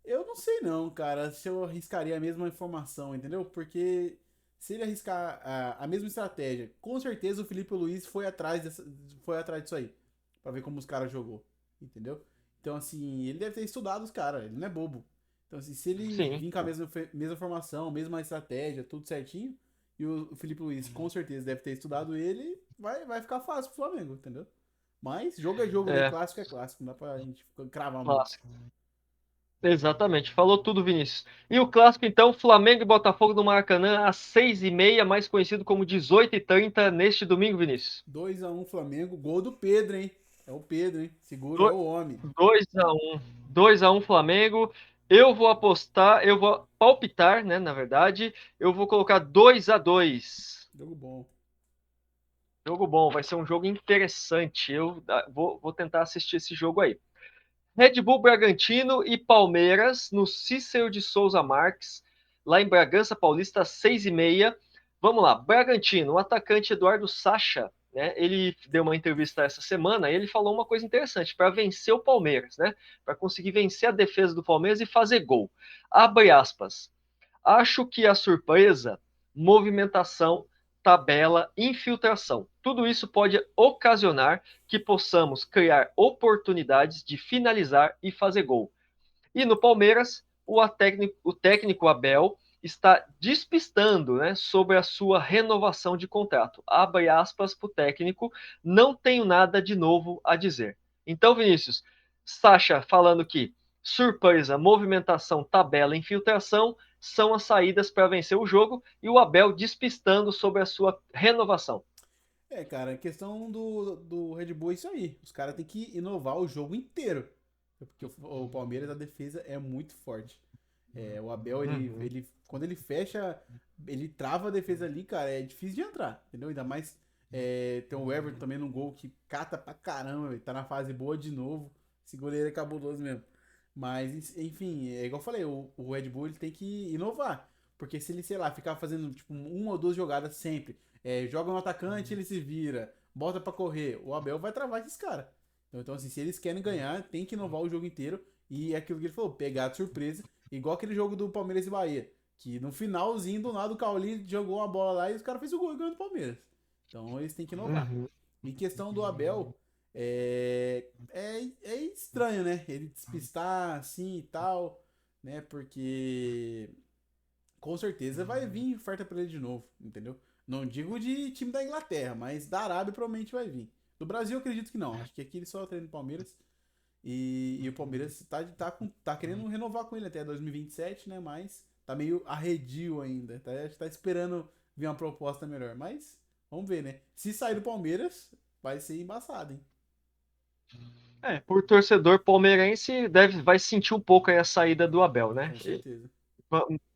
eu não sei não, cara, se eu arriscaria a mesma informação, entendeu? Porque se ele arriscar a mesma estratégia, com certeza o Felipe Luiz foi atrás disso aí, pra ver como os caras jogou, entendeu? Então, assim, ele deve ter estudado os caras, ele não é bobo. Então, assim, se ele Sim. vir com a mesma formação, mesma estratégia, tudo certinho, e o Felipe Luiz com certeza deve ter estudado ele, vai ficar fácil pro Flamengo, entendeu? Mas jogo é jogo, né? É, Clássico é clássico, não dá pra gente cravar muito. clássico. Exatamente, falou tudo, Vinícius. E o clássico, então, Flamengo e Botafogo no Maracanã, às 6h30, mais conhecido como 18h30, neste domingo, Vinícius. 2-1 Flamengo, gol do Pedro, hein? É o Pedro, hein? Segura, é Do- o homem. 2-1. 2-1 Flamengo. Eu vou apostar, eu vou palpitar, né? Na verdade, eu vou colocar 2-2. Jogo bom. Jogo bom, vai ser um jogo interessante. Eu vou tentar assistir esse jogo aí. Red Bull Bragantino e Palmeiras no Cícero de Souza Marques, lá em Bragança Paulista, às 6h30. Vamos lá, Bragantino, o atacante Eduardo Sacha, né? Ele deu uma entrevista essa semana e ele falou uma coisa interessante: para vencer o Palmeiras, né? Para conseguir vencer a defesa do Palmeiras e fazer gol. Abre aspas. Acho que a surpresa, movimentação, tabela, infiltração, tudo isso pode ocasionar que possamos criar oportunidades de finalizar e fazer gol. E no Palmeiras, o técnico Abel está despistando, né, sobre a sua renovação de contrato. Abre aspas para o técnico, não tenho nada de novo a dizer. Então, Vinícius, Sacha falando que surpresa, movimentação, tabela, infiltração são as saídas para vencer o jogo, e o Abel despistando sobre a sua renovação. Cara, a questão do Red Bull é isso aí. Os caras têm que inovar o jogo inteiro. Porque o Palmeiras, a defesa é muito forte. O Abel, Uhum. quando ele fecha, ele trava a defesa ali, cara, é difícil de entrar, entendeu? Ainda mais tem o Everton também num gol que cata pra caramba, ele tá na fase boa de novo. Esse goleiro é cabuloso mesmo. Mas, enfim, é igual eu falei, o Red Bull ele tem que inovar. Porque se ele, sei lá, ficar fazendo tipo uma ou duas jogadas sempre, joga um atacante, ele se vira, bota pra correr, o Abel vai travar esses caras. Então, assim, se eles querem ganhar, tem que inovar o jogo inteiro. E é aquilo que ele falou, pegar de surpresa. Igual aquele jogo do Palmeiras e Bahia. Que no finalzinho, do nada, o Cauli jogou uma bola lá e os caras fez o gol e ganhou do Palmeiras. Então eles têm que inovar. Uhum. Em questão do Abel, é estranho, né? Ele despistar assim e tal, né? Porque com certeza vai vir oferta pra ele de novo, entendeu? Não digo de time da Inglaterra, mas da Arábia provavelmente vai vir. Do Brasil eu acredito que não. Acho que aqui ele só treina no Palmeiras. E o Palmeiras tá querendo renovar com ele até 2027, né? Mas tá meio arredio ainda. Tá esperando vir uma proposta melhor. Mas vamos ver, né? Se sair do Palmeiras, vai ser embaçado, hein? Por torcedor palmeirense, vai sentir um pouco aí a saída do Abel, né? Com certeza.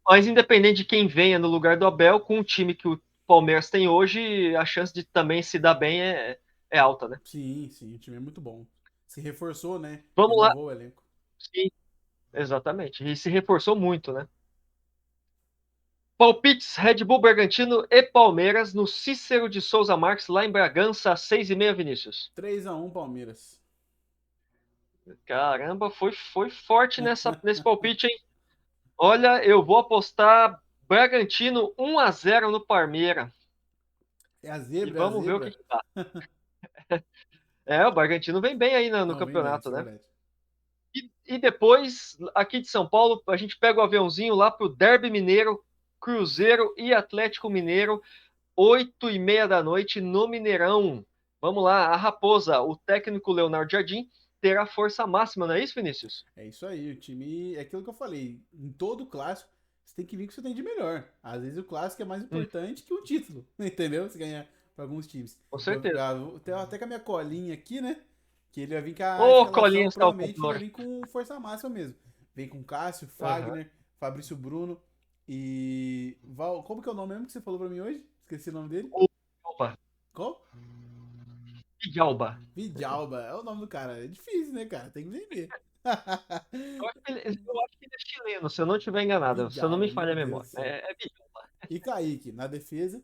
Mas independente de quem venha no lugar do Abel, com o time que o Palmeiras tem hoje, a chance de também se dar bem é alta, né? Sim, sim, o time é muito bom. Se reforçou, né? Vamos lá. Renovou o elenco. Sim, exatamente. E se reforçou muito, né? Palpites, Red Bull Bragantino e Palmeiras no Cícero de Souza Marques, lá em Bragança, às 6h30, Vinícius. 3-1 Palmeiras. Caramba, foi forte nesse palpite, hein? Olha, eu vou apostar Bragantino 1-0 no Palmeiras. É a E zebra, é a vamos ver o que zebra. que dá. O Bragantino vem bem aí no Não, vem bem, campeonato, isso é né? verdade. E depois, aqui de São Paulo, a gente pega o aviãozinho lá pro Derby Mineiro, Cruzeiro e Atlético Mineiro, 8h30 da noite no Mineirão. Vamos lá, a Raposa, o técnico Leonardo Jardim, terá força máxima, não é isso, Vinícius? É isso aí, o time. É aquilo que eu falei. Em todo clássico, você tem que vir com o que você tem de melhor. Às vezes o clássico é mais importante que o título, entendeu? Você ganhar para alguns times. Com certeza. Eu tenho até com a minha colinha aqui, né? Que ele vai vir com a Ô, escalação, Colinha provavelmente vai Salvador. vir com força máxima mesmo. Vem com Cássio, Aham. Fagner, Fabrício Bruno e. Como que é o nome mesmo que você falou pra mim hoje? Esqueci o nome dele. O Alba. Qual? Alba. Vidalba, é o nome do cara. É difícil, né, cara? Tem que vender. Eu acho que ele é chileno, se eu não estiver enganado, se eu não me Vidalba, falha meu a Deus memória. do céu. É Alba. E Kaique na defesa.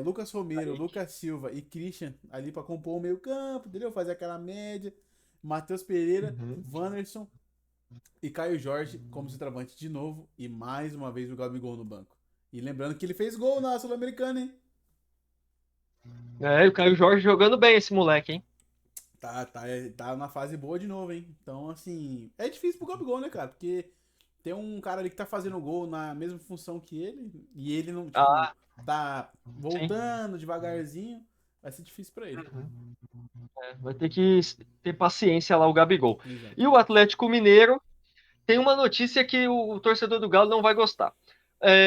Lucas Romero, Lucas Silva e Christian ali pra compor o meio campo, entendeu? Fazer aquela média. Matheus Pereira, Uhum. Wanderson e Caio Jorge como centroavante de novo. E mais uma vez o Gabigol no banco. E lembrando que ele fez gol na Sul-Americana, hein? E o Caio Jorge jogando bem esse moleque, hein? Tá na fase boa de novo, hein? Então, assim, é difícil pro Gabigol, né, cara? Porque tem um cara ali que tá fazendo gol na mesma função que ele, e ele não, tipo, Ah, tá sim. voltando devagarzinho, vai ser difícil pra ele. Vai ter que ter paciência lá o Gabigol. E o Exatamente. Atlético Mineiro tem uma notícia que o torcedor do Galo não vai gostar.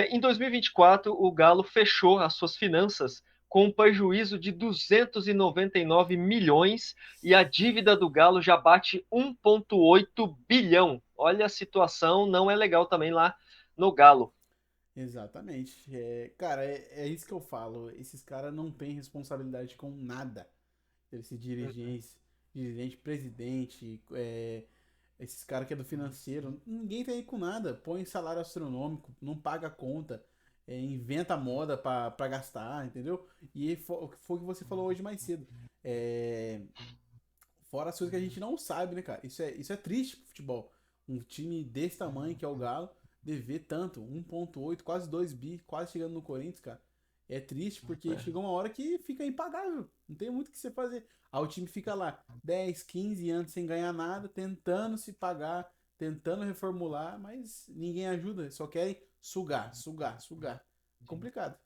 Em 2024, o Galo fechou as suas finanças com um prejuízo de 299 milhões e a dívida do Galo já bate 1,8 bilhão. Olha, a situação não é legal também lá no Galo. Exatamente. Cara, é isso que eu falo. Esses caras não têm responsabilidade com nada. Esse dirigente, presidente, esses caras que é do financeiro, ninguém tá aí com nada. Põe salário astronômico, não paga conta, inventa moda pra gastar, entendeu? E foi o que você falou hoje mais cedo. É, Fora as coisas que a gente não sabe, né, cara? Isso é triste pro futebol. Um time desse tamanho, que é o Galo, dever tanto, 1,8, quase 2 bi, quase chegando no Corinthians, cara. É triste porque chegou uma hora que fica impagável. Não tem muito o que você fazer. Aí o time fica lá 10, 15 anos sem ganhar nada, tentando se pagar, tentando reformular, mas ninguém ajuda. Só querem sugar, sugar, sugar. Complicado.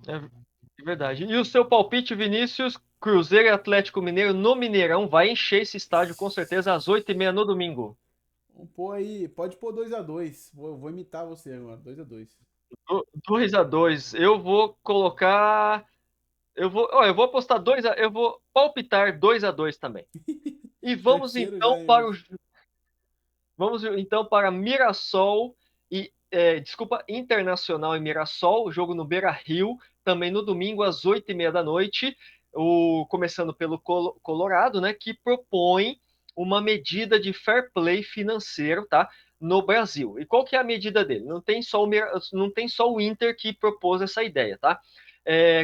É verdade. E o seu palpite, Vinícius? Cruzeiro e Atlético Mineiro no Mineirão vai encher esse estádio com certeza às 8h30 no domingo. Vamos pôr aí, pode pôr 2-2. Vou imitar você agora, 2-2. 2-2. Eu vou colocar. Eu vou apostar 2 eu vou palpitar 2-2 também. E Terceiro já é isso. vamos então para Mirassol e desculpa, Internacional e Mirassol, jogo no Beira-Rio, também no domingo às 8h30 da noite, começando pelo Colorado, né, que propõe uma medida de fair play financeiro, tá, no Brasil. E qual que é a medida dele? Não tem só o Inter que propôs essa ideia, tá?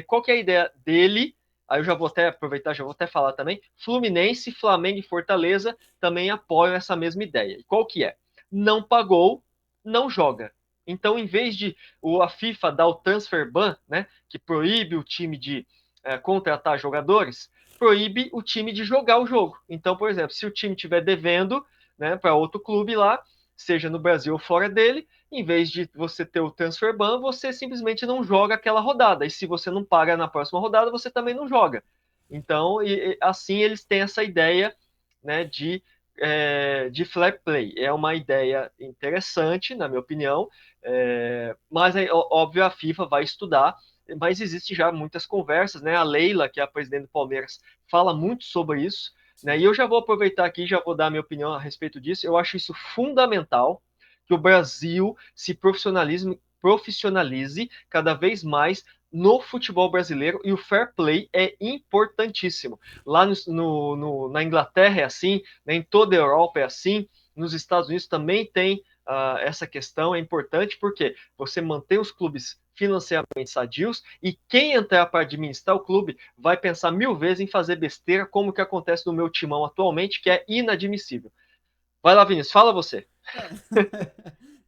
Qual que é a ideia dele? Aí eu já vou até aproveitar, já vou até falar também. Fluminense, Flamengo e Fortaleza também apoiam essa mesma ideia. E qual que é? Não pagou, não joga. Então, em vez de a FIFA dar o transfer ban, né, que proíbe o time de contratar jogadores, proíbe o time de jogar o jogo. Então, por exemplo, se o time estiver devendo, né, para outro clube lá, seja no Brasil ou fora dele. Em vez de você ter o transfer ban, você simplesmente não joga aquela rodada. E se você não paga na próxima rodada, você também não joga. Então, assim eles têm essa ideia, né, de fair play. É uma ideia interessante, na minha opinião, mas, óbvio, a FIFA vai estudar, mas existe já muitas conversas, né? A Leila, que é a presidente do Palmeiras, fala muito sobre isso, né? E Sim. eu já vou aproveitar aqui, já vou dar a minha opinião a respeito disso. Eu acho isso fundamental, que o Brasil se profissionalize cada vez mais no futebol brasileiro, e o fair play é importantíssimo. Lá na Inglaterra é assim, né, em toda a Europa é assim, nos Estados Unidos também tem essa questão, é importante porque você mantém os clubes financeiramente sadios, e quem entrar para administrar o clube vai pensar 1000 vezes em fazer besteira, como que acontece no meu timão atualmente, que é inadmissível. Vai lá, Vinícius, fala você.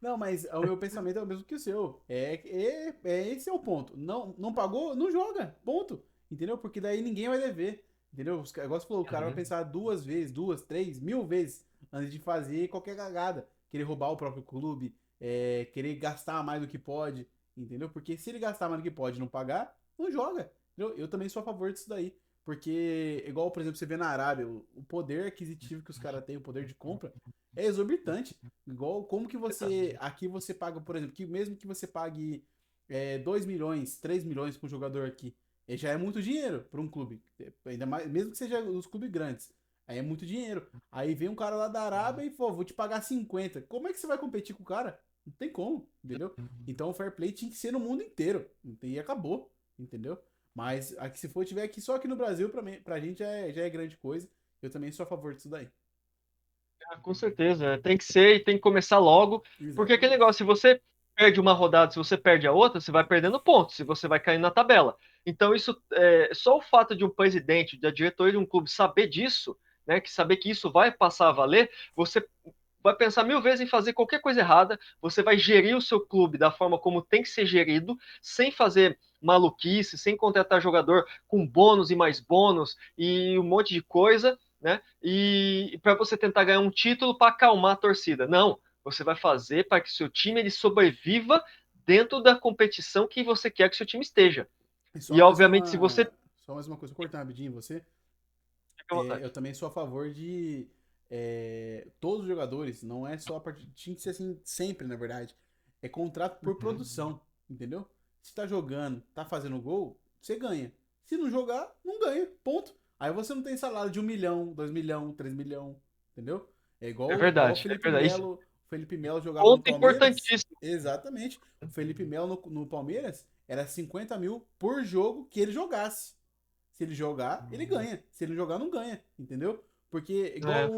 Não, não, mas o meu pensamento é o mesmo que o seu. Esse é o ponto. Não, não pagou, não joga. Ponto. Entendeu? Porque daí ninguém vai dever. Entendeu? Igual você falou, o cara vai pensar duas vezes, duas, três, 1000 vezes antes de fazer qualquer cagada. Querer roubar o próprio clube, querer gastar mais do que pode. Entendeu? Porque se ele gastar mais do que pode e não pagar, não joga. Entendeu? Eu também sou a favor disso daí. Porque, igual, por exemplo, você vê na Arábia, o poder aquisitivo que os caras têm, o poder de compra, é exorbitante. Igual, como que você. Aqui você paga, por exemplo, que mesmo que você pague 2 milhões, 3 milhões para um jogador aqui, já é muito dinheiro para um clube. Ainda mais, mesmo que seja os clubes grandes. Aí é muito dinheiro. Aí vem um cara lá da Arábia e, pô, vou te pagar 50. Como é que você vai competir com o cara? Não tem como, entendeu? Então o fair play tinha que ser no mundo inteiro. E acabou, entendeu? Mas aqui, se for tiver aqui só aqui no Brasil, pra gente já é grande coisa. Eu também sou a favor disso daí. Com certeza, tem que ser e tem que começar logo, porque aquele Exatamente. negócio, se você perde uma rodada, se você perde a outra, você vai perdendo pontos, se você vai caindo na tabela. Então, isso só o fato de um presidente, da diretoria de um clube saber disso, né, que saber que isso vai passar a valer, você vai pensar 1000 vezes em fazer qualquer coisa errada, você vai gerir o seu clube da forma como tem que ser gerido, sem fazer maluquice, sem contratar jogador com bônus e mais bônus e um monte de coisa, né? E para você tentar ganhar um título para acalmar a torcida. Não, você vai fazer para que seu time ele sobreviva dentro da competição que você quer que seu time esteja. E só E mais obviamente, se você só mais uma coisa, cortar rapidinho você. fica à vontade. Eu também sou a favor de todos os jogadores, não é só a partir. Tinha que ser assim sempre, na verdade. É contrato por produção, entendeu? Se tá jogando, tá fazendo gol, você ganha. Se não jogar, não ganha. Ponto. Aí você não tem salário de 1 milhão, 2 milhão, 3 milhão, entendeu? É igual o É verdade. Isso, O Felipe Melo jogava no ponto Palmeiras. importantíssimo. Exatamente. O Felipe Melo no Palmeiras era 50 mil por jogo que ele jogasse. Se ele jogar, ele ganha. Se ele não jogar, não ganha. Entendeu? Porque, igual É,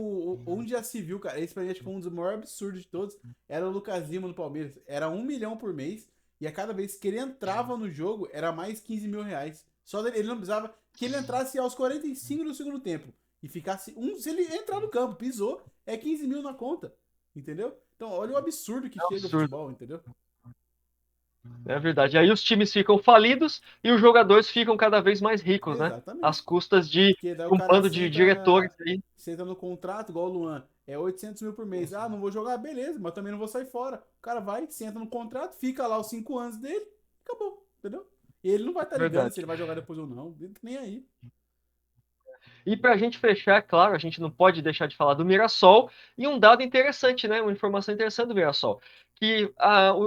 onde já se viu, cara, esse pra mim acho que foi um dos maiores absurdos de todos. Era o Lucas Lima no Palmeiras. Era 1 milhão por mês. E a cada vez que ele entrava no jogo, era mais 15 mil reais. Só dele, ele não precisava que ele entrasse aos 45 do segundo tempo. E ficasse um. Se ele entrar no campo, pisou, é 15 mil na conta. Entendeu? Então, olha o absurdo que é um chega o absurdo. futebol, entendeu? É verdade. Aí os times ficam falidos e os jogadores ficam cada vez mais ricos, né? Às Exatamente. custas de Porque daí o um cara bando de diretores aí. senta no contrato, igual o Luan, é 800 mil por mês. Ah, não vou jogar, beleza, mas também não vou sair fora. O cara vai, senta no contrato, fica lá os 5 anos dele, acabou, entendeu? E ele não vai estar ligando se Verdade. ele vai jogar depois ou não, ele tá nem aí. E para a gente fechar, claro, a gente não pode deixar de falar do Mirassol. E um dado interessante, né? Uma informação interessante do Mirassol. Que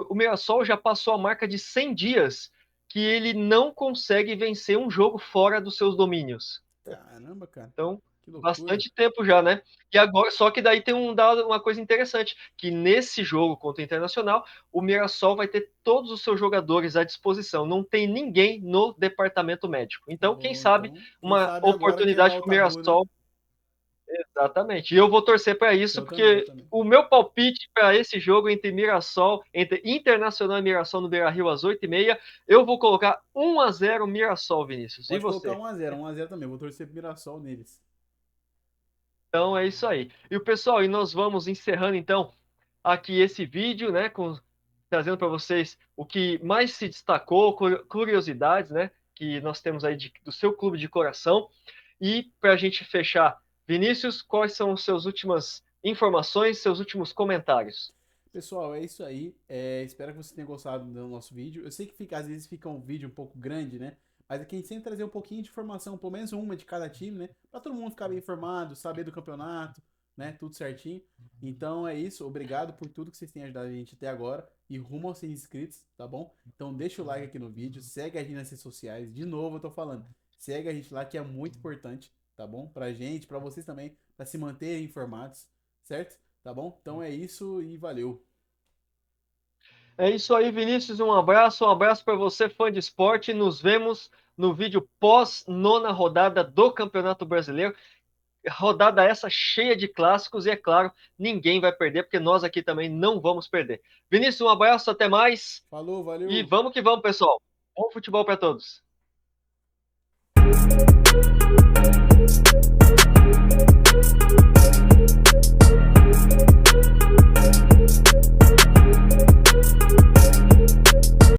o Mirassol já passou a marca de 100 dias que ele não consegue vencer um jogo fora dos seus domínios. Caramba, cara, Então, que loucura. bastante tempo já, né? E agora, só que daí tem uma coisa interessante, que nesse jogo contra o Internacional, o Mirassol vai ter todos os seus jogadores à disposição. Não tem ninguém no departamento médico. Então, quem Oh, sabe então, quem uma sabe agora quebrar oportunidade o para o tabu, né? Mirassol. Exatamente. E eu vou torcer para isso, Eu porque também. o meu palpite para esse jogo entre Mirassol, entre Internacional e Mirassol no Beira-Rio às 8h30, eu vou colocar 1-0 Mirassol, Vinícius. E Pode colocar você? 1 a 0, 1 a 0 também, vou torcer pro Mirassol neles. Então é isso aí. E o pessoal, e nós vamos encerrando então aqui esse vídeo, né, trazendo para vocês o que mais se destacou, curiosidades, né, que nós temos aí do seu clube de coração. E para a gente fechar, Vinícius, quais são as suas últimas informações, seus últimos comentários. Pessoal, é isso aí. Espero que você tenha gostado do nosso vídeo. Eu sei que às vezes fica um vídeo um pouco grande, né? Mas aqui a gente sempre trazer um pouquinho de informação, pelo menos uma de cada time, né? Pra todo mundo ficar bem informado, saber do campeonato, né? Tudo certinho. Então é isso. Obrigado por tudo que vocês têm ajudado a gente até agora. E rumo aos 100 inscritos, tá bom? Então deixa o like aqui no vídeo, segue a gente nas redes sociais. De novo, eu tô falando. Segue a gente lá que é muito importante, tá bom? Pra gente, pra vocês também, pra se manterem informados, certo? Tá bom? Então é isso e valeu. É isso aí, Vinícius. Um abraço para você, fã de esporte. Nos vemos no vídeo pós nona rodada do Campeonato Brasileiro. Rodada essa cheia de clássicos e, é claro, ninguém vai perder, porque nós aqui também não vamos perder. Vinícius, um abraço, até mais. Falou, E valeu! vamos que vamos, pessoal. Bom futebol para todos.